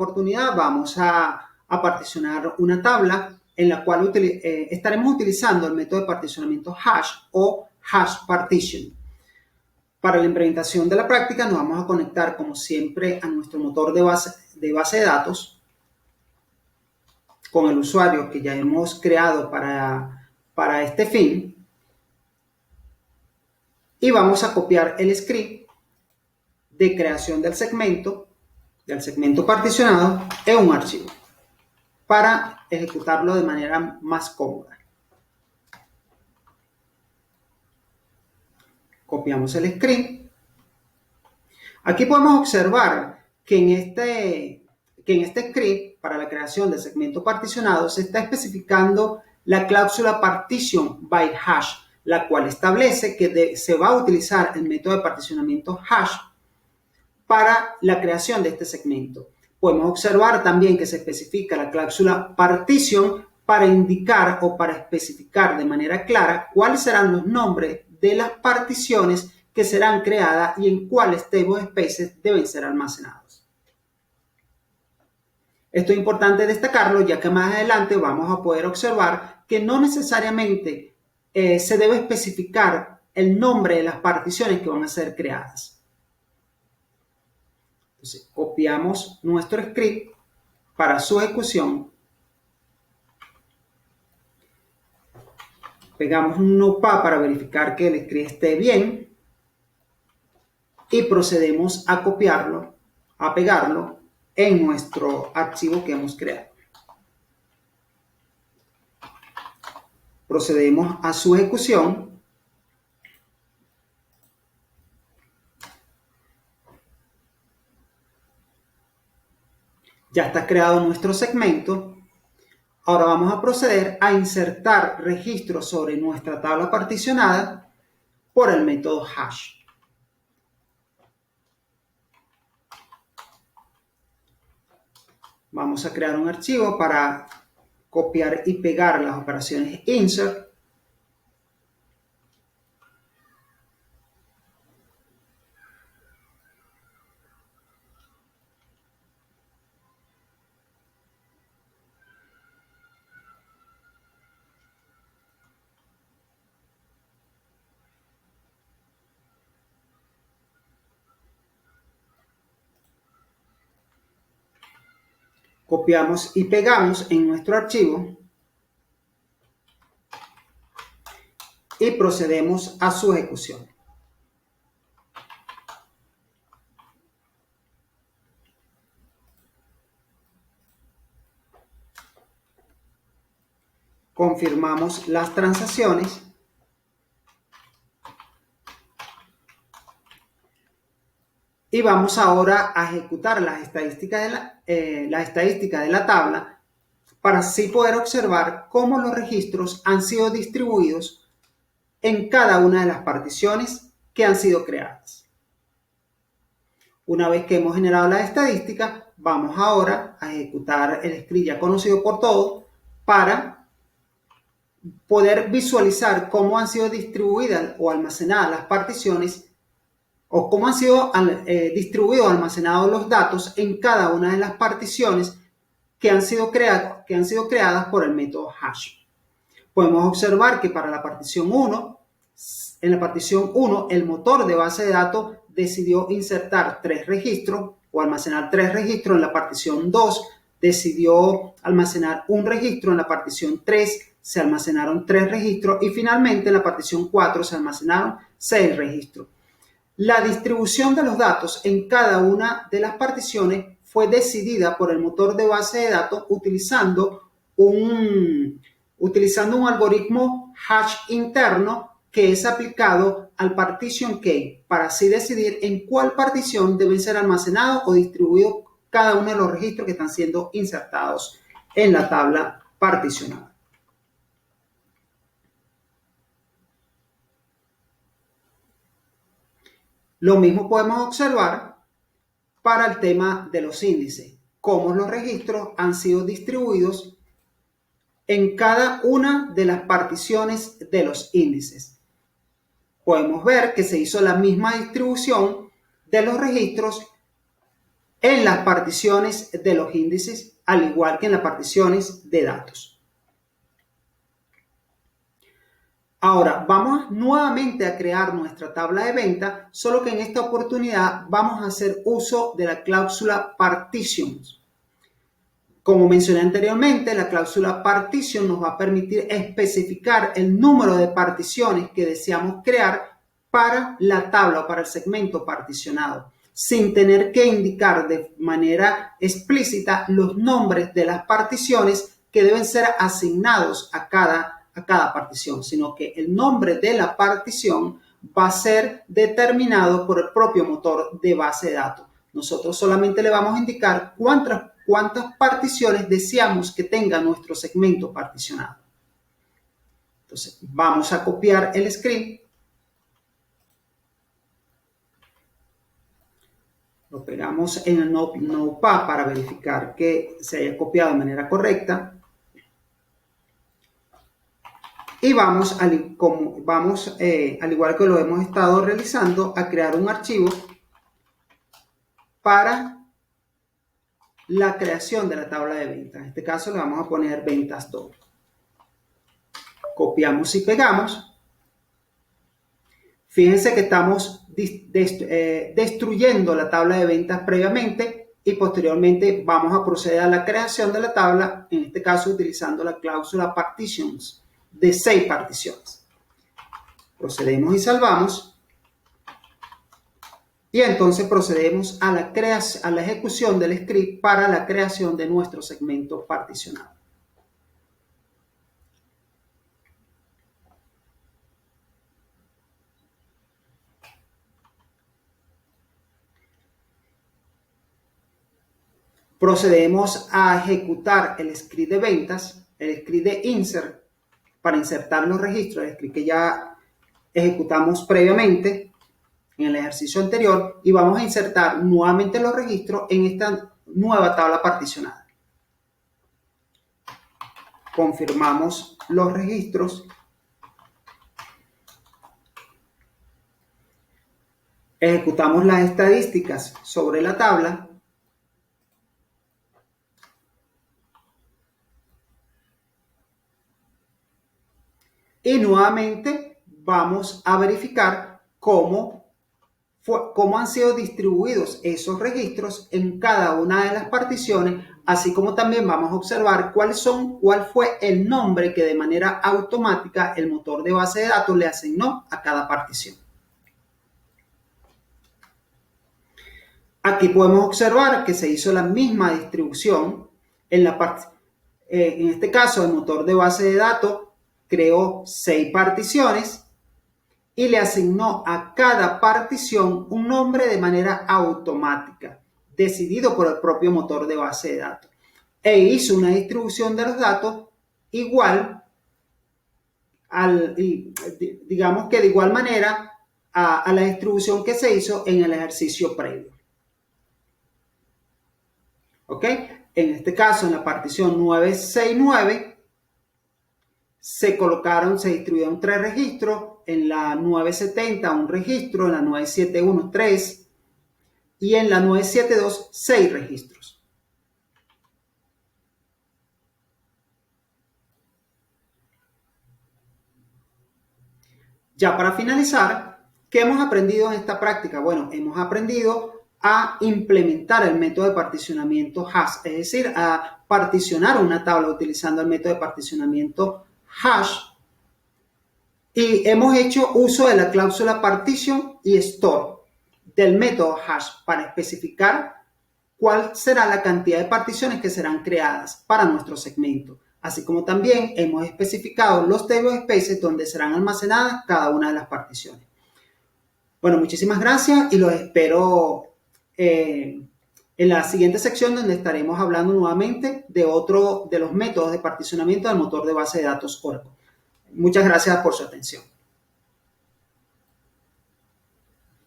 oportunidad vamos a particionar una tabla en la cual estaremos utilizando el método de particionamiento hash o hash partition. Para la implementación de la práctica nos vamos a conectar como siempre a nuestro motor de base de datos con el usuario que ya hemos creado para este fin y vamos a copiar el script de creación del segmento particionado en un archivo para ejecutarlo de manera más cómoda. Copiamos el script. Aquí podemos observar que en este script para la creación del segmento particionado se está especificando la cláusula partition by hash, la cual establece que se va a utilizar el método de particionamiento hash para la creación de este segmento. Podemos observar también que se especifica la cláusula partition para indicar o para especificar de manera clara cuáles serán los nombres de las particiones que serán creadas y en cuáles table spaces deben ser almacenados. Esto es importante destacarlo, ya que más adelante vamos a poder observar que no necesariamente se debe especificar el nombre de las particiones que van a ser creadas. Entonces, copiamos nuestro script para su ejecución. Pegamos un notepad para verificar que el script esté bien. Y procedemos a copiarlo, a pegarlo en nuestro archivo que hemos creado. Procedemos a su ejecución. Ya está creado nuestro segmento. Ahora vamos a proceder a insertar registros sobre nuestra tabla particionada por el método hash. Vamos a crear un archivo para copiar y pegar las operaciones insert. Copiamos y pegamos en nuestro archivo y procedemos a su ejecución. Confirmamos las transacciones. Y vamos ahora a ejecutar las estadísticas de la tabla para así poder observar cómo los registros han sido distribuidos en cada una de las particiones que han sido creadas. Una vez que hemos generado las estadísticas, vamos ahora a ejecutar el script ya conocido por todos para poder visualizar cómo han sido distribuidas o almacenadas las particiones o cómo han sido distribuidos o almacenados los datos en cada una de las particiones que han sido creadas por el método hash. Podemos observar que para la partición 1, en la partición 1, el motor de base de datos decidió insertar 3 registros o almacenar 3 registros. En la partición 2 decidió almacenar un registro. En la partición 3 se almacenaron 3 registros y finalmente en la partición 4 se almacenaron 6 registros. La distribución de los datos en cada una de las particiones fue decidida por el motor de base de datos utilizando un algoritmo hash interno que es aplicado al partition key para así decidir en cuál partición deben ser almacenados o distribuidos cada uno de los registros que están siendo insertados en la tabla particionada. Lo mismo podemos observar para el tema de los índices, cómo los registros han sido distribuidos en cada una de las particiones de los índices. Podemos ver que se hizo la misma distribución de los registros en las particiones de los índices, al igual que en las particiones de datos. Ahora, vamos nuevamente a crear nuestra tabla de venta, solo que en esta oportunidad vamos a hacer uso de la cláusula partitions. Como mencioné anteriormente, la cláusula partition nos va a permitir especificar el número de particiones que deseamos crear para la tabla o para el segmento particionado, sin tener que indicar de manera explícita los nombres de las particiones que deben ser asignados a cada partición, sino que el nombre de la partición va a ser determinado por el propio motor de base de datos. Nosotros solamente le vamos a indicar cuántas particiones deseamos que tenga nuestro segmento particionado. Entonces, vamos a copiar el script. Lo pegamos en el Notepad para verificar que se haya copiado de manera correcta. Y vamos, al igual que lo hemos estado realizando, a crear un archivo para la creación de la tabla de ventas. En este caso le vamos a poner ventas 2. Copiamos y pegamos. Fíjense que estamos destruyendo la tabla de ventas previamente y posteriormente vamos a proceder a la creación de la tabla, en este caso utilizando la cláusula partitions de 6 particiones. Procedemos y salvamos. Y entonces procedemos a la ejecución del script para la creación de nuestro segmento particionado. Procedemos a ejecutar el script de ventas, el script de insert, para insertar los registros, el script que ya ejecutamos previamente en el ejercicio anterior, y vamos a insertar nuevamente los registros en esta nueva tabla particionada. Confirmamos los registros. Ejecutamos las estadísticas sobre la tabla. Y nuevamente vamos a verificar cómo han sido distribuidos esos registros en cada una de las particiones, así como también vamos a observar cuál fue el nombre que de manera automática el motor de base de datos le asignó a cada partición. Aquí podemos observar que se hizo la misma distribución en este caso el motor de base de datos creó 6 particiones y le asignó a cada partición un nombre de manera automática, decidido por el propio motor de base de datos. E hizo una distribución de los datos igual, digamos que de igual manera a la distribución que se hizo en el ejercicio previo. ¿Ok? En este caso, en la partición 969, se distribuyeron 3 registros, en la 970 un registro, en la 971 3 y en la 972 6 registros. Ya para finalizar, ¿qué hemos aprendido en esta práctica? Bueno, hemos aprendido a implementar el método de particionamiento hash, es decir, a particionar una tabla utilizando el método de particionamiento hash, y hemos hecho uso de la cláusula partition y store del método hash para especificar cuál será la cantidad de particiones que serán creadas para nuestro segmento, así como también hemos especificado los table spaces donde serán almacenadas cada una de las particiones. Bueno, muchísimas gracias y los espero en la siguiente sección, donde estaremos hablando nuevamente de otro de los métodos de particionamiento del motor de base de datos Oracle. Muchas gracias por su atención.